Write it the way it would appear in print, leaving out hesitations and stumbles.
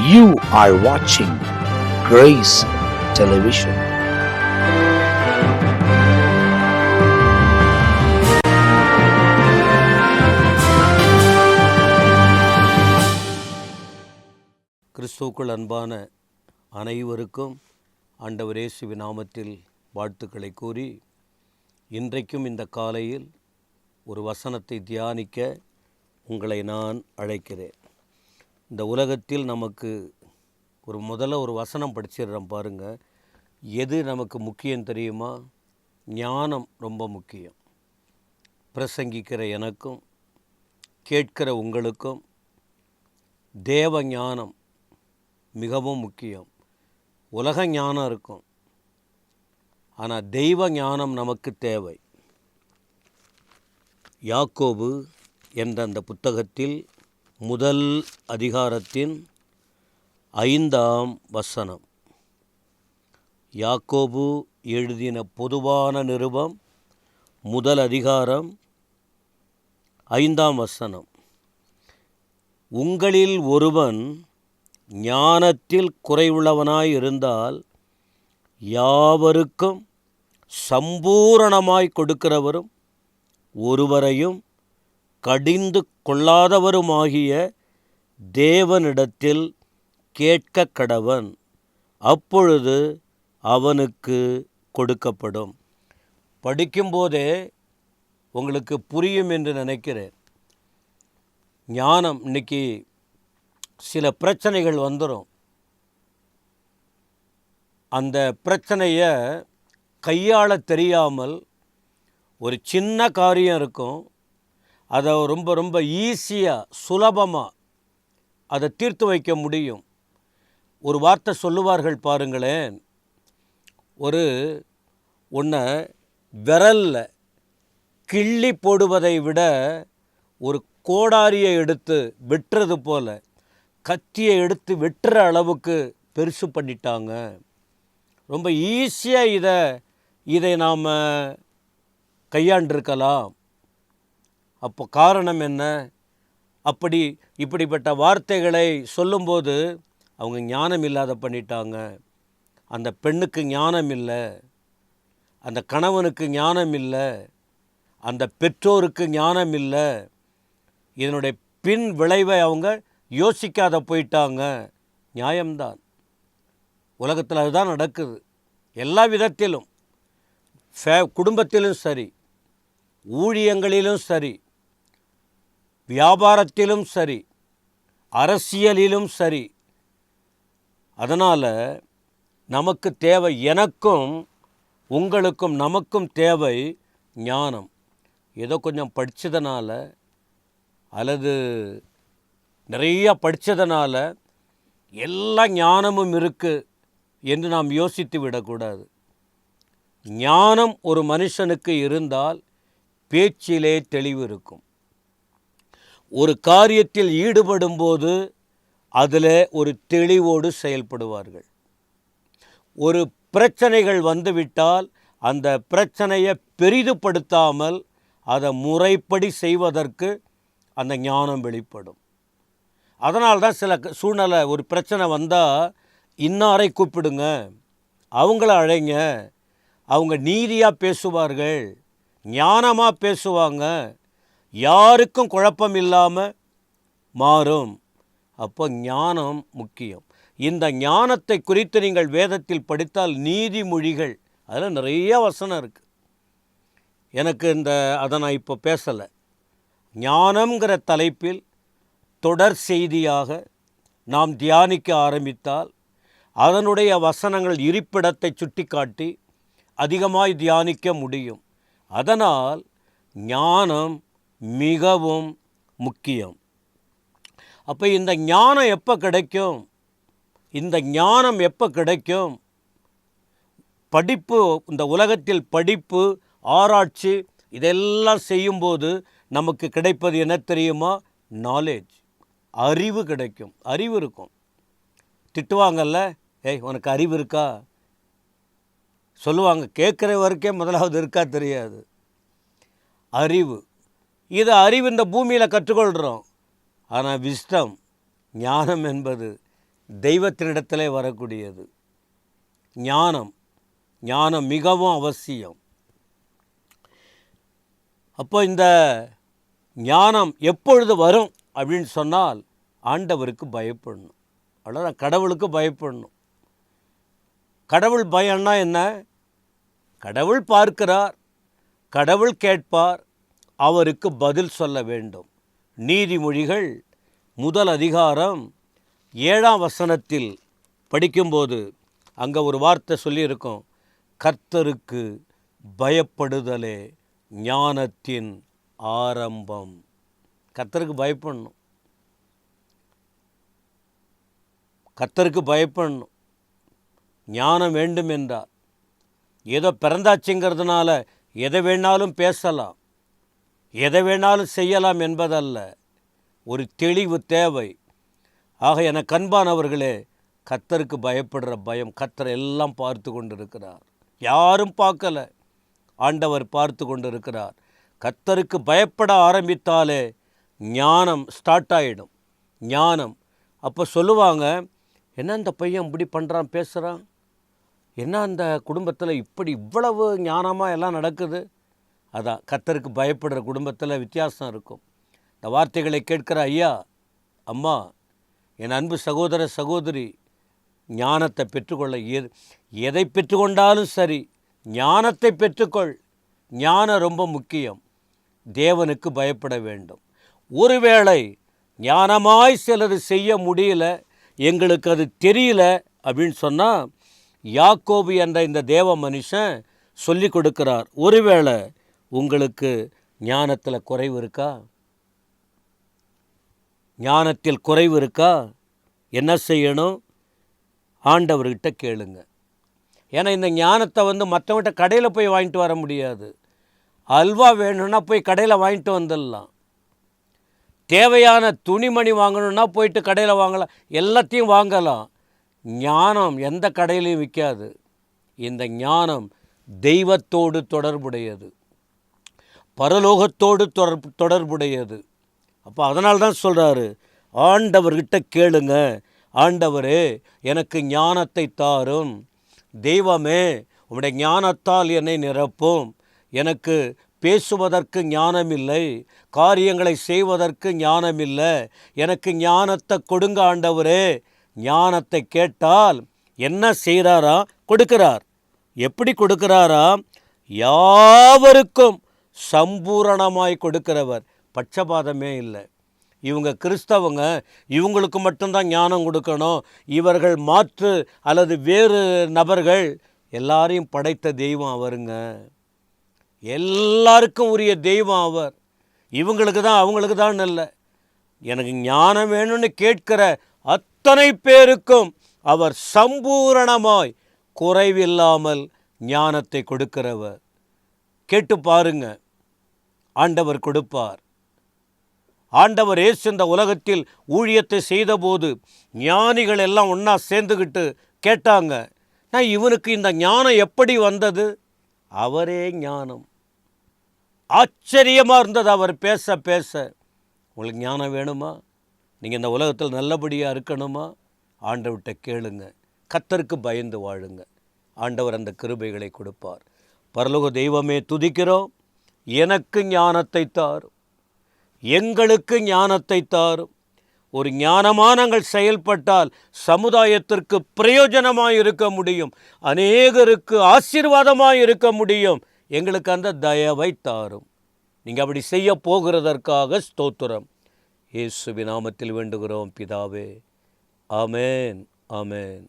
You are watching Grace Television. கிறிஸ்துவுக்குள் அன்பான அனைவருக்கும் ஆண்டவர் இயேசுவின் நாமத்தில் வாழ்த்துக்களை கூறி, இன்றைக்கும் இந்த காலையில் ஒரு வசனத்தை தியானிக்க உங்களை நான் அழைக்கிறேன். இந்த உலகத்தில் நமக்கு முதல்ல ஒரு வசனம் படிச்சிடுறோம் பாருங்கள். எது நமக்கு முக்கியம் தெரியுமா? ஞானம் ரொம்ப முக்கியம். பிரசங்கிக்கிற எனக்கும் கேட்கிற உங்களுக்கும் தேவ ஞானம் மிகவும் முக்கியம். உலக ஞானம் இருக்கும், ஆனால் தெய்வ ஞானம் நமக்கு தேவை. யாக்கோபு என்ற அந்த புத்தகத்தில் முதல் அதிகாரத்தின் 5ஆம் வசனம். யாக்கோபு எழுதின பொதுவான நிருபம் முதல் அதிகாரம் 5ஆம் வசனம். உங்களில் ஒருவன் ஞானத்தில் குறைவுள்ளவனாய் இருந்தால் யாவருக்கும் சம்பூரணமாய் கொடுக்கிறவரும் ஒருவரையும் கடிந்து கொள்ளாதவருமாகிய தேவனிடத்தில் கேட்க கடவன், அப்பொழுது அவனுக்கு கொடுக்கப்படும். படிக்கும்போதே உங்களுக்கு புரியும் என்று நினைக்கிறேன். ஞானம், இன்னைக்கு சில பிரச்சனைகள் வந்துடும். அந்த பிரச்சனையை கையாள தெரியாமல் ஒரு சின்ன காரியம் இருக்கும், அதை ரொம்ப ரொம்ப ஈஸியாக சுலபமாக அதை தீர்த்து வைக்க முடியும். ஒரு வார்த்தை சொல்லுவார்கள் பாருங்களேன், ஒன்றை விரலில் கிள்ளி போடுவதை விட ஒரு கோடாரியை எடுத்து வெட்டுறது போல் கத்தியை எடுத்து வெட்டுற அளவுக்கு பெருசு பண்ணிட்டாங்க. ரொம்ப ஈஸியாக இதை நாம் கையாண்டிருக்கலாம். அப்போ காரணம் என்ன? இப்படிப்பட்ட வார்த்தைகளை சொல்லும்போது அவங்க ஞானம் இல்லாத பண்ணிட்டாங்க. அந்த பெண்ணுக்கு ஞானம் இல்லை, அந்த கணவனுக்கு ஞானம் இல்லை, அந்த பெற்றோருக்கு ஞானம் இல்லை. இதனுடைய பின் விளைவை அவங்க யோசிக்காத போயிட்டாங்க. நியாயம்தான். உலகத்தில் அதுதான் நடக்குது. எல்லா விதத்திலும், குடும்பத்திலும் சரி, ஊழியங்களிலும் சரி, வியாபாரத்திலும் சரி, அரசியலிலும் சரி. அதனால் நமக்கு தேவை, எனக்கும் உங்களுக்கும் நமக்கும் தேவை ஞானம். ஏதோ கொஞ்சம் படித்ததுனால அல்லது நிறையா படித்ததுனால எல்லா ஞானமும் இருக்குது என்று நாம் யோசித்து விடக்கூடாது. ஞானம் ஒரு மனுஷனுக்கு இருந்தால் பேச்சிலே தெளிவு இருக்கும். ஒரு காரியத்தில் ஈடுபடும்போது அதில் ஒரு தெளிவோடு செயல்படுவார்கள். ஒரு பிரச்சனைகள் வந்துவிட்டால் அந்த பிரச்சனையை பெரிதுபடுத்தாமல் அதை முறைப்படி செய்வதற்கு அந்த ஞானம் வெளிப்படும். அதனால்தான் சில சூழ்நிலை, ஒரு பிரச்சனை வந்தால் இன்னாரை கூப்பிடுங்க, அவங்கள அழைங்க, அவங்க நீதியாக பேசுவார்கள், ஞானமாக பேசுவாங்க, யாருக்கும் குழப்பம் இல்லாமல் மாறும். அப்போ ஞானம் முக்கியம். இந்த ஞானத்தை குறித்து நீங்கள் வேதத்தில் படித்தால் நீதிமொழிகள், அதில் நிறைய வசனம் இருக்குது. எனக்கு அதை நான் இப்போ பேசலை. ஞானம்ங்கிற தலைப்பில் தொடர் செய்தியாக நாம் தியானிக்க ஆரம்பித்தால் அதனுடைய வசனங்கள் இருப்பிடத்தை சுட்டி காட்டி அதிகமாய் தியானிக்க முடியும். அதனால் ஞானம் மிகவும் முக்கியம். அப்போ இந்த ஞானம் எப்போ கிடைக்கும்? இந்த ஞானம் எப்போ கிடைக்கும்? படிப்பு, இந்த உலகத்தில் படிப்பு, ஆராய்ச்சி இதெல்லாம் செய்யும்போது நமக்கு கிடைப்பது என்ன தெரியுமா? நாலேஜ், அறிவு கிடைக்கும். அறிவு இருக்கும். திட்டுவாங்கல்ல, ஏய் உனக்கு அறிவு இருக்கா சொல்லுவாங்க. கேட்குற வரைக்கும் முதலாவது இருக்கா தெரியாது. அறிவு, இது அறிவு இந்த பூமியில் கற்றுக்கொள்கிறோம். ஆனால் விஸ்டம், ஞானம் என்பது தெய்வத்தினிடத்திலே வரக்கூடியது. ஞானம் ஞானம் மிகவும் அவசியம். அப்போ இந்த ஞானம் எப்பொழுது வரும் அப்படின்னு சொன்னால் ஆண்டவருக்கு பயப்படணும். அவ்வளோதான், கடவுளுக்கு பயப்படணும். கடவுள் பயம்னா என்ன? கடவுள் பார்க்கிறார், கடவுள் கேட்பார், அவருக்கு பதில் சொல்ல வேண்டும். நீதிமொழிகள் 1 அதிகாரம் 7ஆம் வசனத்தில் படிக்கும்போது அங்கே ஒரு வார்த்தை சொல்லியிருக்கோம், கர்த்தருக்கு பயப்படுதலே ஞானத்தின் ஆரம்பம். கர்த்தருக்கு பயப்படணும், கர்த்தருக்கு பயப்படணும். ஞானம் வேண்டும் என்றார். ஏதோ பிறந்தாச்சுங்கிறதுனால எதை வேணாலும் பேசலாம், எதை வேணாலும் செய்யலாம் என்பதல்ல. ஒரு தெளிவு தேவை. ஆக எனக்கு அன்பானவர்களே, கர்த்தருக்கு பயப்படுற பயம், கர்த்தர் எல்லாம் பார்த்து கொண்டு இருக்கிறார். யாரும் பார்க்கல, ஆண்டவர் பார்த்து கொண்டு இருக்கிறார். கர்த்தருக்கு பயப்பட ஆரம்பித்தாலே ஞானம் ஸ்டார்ட் ஆகிடும். ஞானம் அப்போ சொல்லுவாங்க, என்ன இந்த பையன் இப்படி பண்ணுறான், பேசுகிறான், என்ன அந்த குடும்பத்தில் இவ்வளவு ஞானமாக எல்லாம் நடக்குது. அதான் கர்த்தருக்கு பயப்படுற குடும்பத்தில் வித்தியாசம் இருக்கும். இந்த வார்த்தைகளை கேட்கிற ஐயா, அம்மா, என் அன்பு சகோதர சகோதரி, ஞானத்தை பெற்றுக்கொள்ள, எதை பெற்றுக்கொண்டாலும் சரி ஞானத்தை பெற்றுக்கொள். ஞானம் ரொம்ப முக்கியம். தேவனுக்கு பயப்பட வேண்டும். ஒருவேளை ஞானமாய் சிலது செய்ய முடியல, எங்களுக்கு அது தெரியல அப்படின்னு சொன்னால், யாக்கோபு என்ற இந்த தேவ மனுஷன் சொல்லி கொடுக்கிறார். ஒருவேளை உங்களுக்கு ஞானத்தில் குறைவு இருக்கா? ஞானத்தில் குறைவு இருக்கா? என்ன செய்யணும்? ஆண்டவர்கிட்ட கேளுங்க. ஏன்னா இந்த ஞானத்தை மற்றவங்கிட்ட கடையில் போய் வாங்கிட்டு வர முடியாது. அல்வா வேணும்னா போய் கடையில் வாங்கிட்டு வந்துடலாம். தேவையான துணிமணி வாங்கணுன்னா போயிட்டு கடையில் வாங்கலாம், எல்லாத்தையும் வாங்கலாம். ஞானம் எந்த கடையிலையும் விற்காது. இந்த ஞானம் தெய்வத்தோடு தொடர்புடையது, பரலோகத்தோடு தொடர்புடையது. அப்போ அதனால தான் சொல்கிறாரு, ஆண்டவர்கிட்ட கேளுங்க, ஆண்டவரே எனக்கு ஞானத்தை தாரும், தெய்வமே உம்முடைய ஞானத்தால் என்னை நிரப்பும், எனக்கு பேசுவதற்கு ஞானமில்லை, காரியங்களை செய்வதற்கு ஞானமில்லை, எனக்கு ஞானத்தை கொடுங்க ஆண்டவரே. ஞானத்தை கேட்டால் என்ன செய்கிறாரா? கொடுக்கிறார். எப்படி கொடுக்கிறாரா? யாவருக்கும் சம்பூரணமாய் கொடுக்கிறவர். பட்சபாதமே இல்லை. இவங்க கிறிஸ்தவங்க, இவங்களுக்கு மட்டும்தான் ஞானம் கொடுக்கணும், இவர்கள் மாற்று அல்லது வேறு நபர்கள். எல்லாரையும் படைத்த தெய்வம் அவருங்க. எல்லாருக்கும் உரிய தெய்வம் அவர். இவங்களுக்கு தான் அவங்களுக்கு தான் இல்லை. எனக்கு ஞானம் வேணும்னு கேட்கிற அத்தனை பேருக்கும் அவர் சம்பூரணமாய் குறைவில்லாமல் ஞானத்தை கொடுக்கிறவர். கேட்டு பாருங்க, ஆண்டவர் கொடுப்பார். ஆண்டவர் இயேசு இந்த உலகத்தில் ஊழியத்தை செய்தபோது ஞானிகள் எல்லாம் ஒன்றா சேர்ந்துக்கிட்டு கேட்டாங்க, நான் இவனுக்கு இந்த ஞானம் எப்படி வந்தது? அவரே ஞானம். ஆச்சரியமாக இருந்தது அவர் பேச பேச. உங்களுக்கு ஞானம் வேணுமா? நீங்கள் இந்த உலகத்தில் நல்லபடியாக இருக்கணுமா? ஆண்டவர்கிட்ட கேளுங்க. கர்த்தருக்கு பயந்து வாழுங்க. ஆண்டவர் அந்த கிருபைகளை கொடுப்பார். பரலோக தெய்வமே, துதிக்கிறோம். எனக்கு ஞானத்தை தாரும், எங்களுக்கு ஞானத்தை தாரும். ஒரு ஞானமாக நாங்கள் செயல்பட்டால் சமுதாயத்திற்கு பிரயோஜனமாக இருக்க முடியும், அநேகருக்கு ஆசீர்வாதமாக இருக்க முடியும். எங்களுக்கு அந்த தயவை தாரும். நீங்கள் அப்படி செய்ய போகிறதற்காக ஸ்தோத்திரம். இயேசுவின் நாமத்தில் வேண்டுகிறோம் பிதாவே. ஆமென், ஆமென்.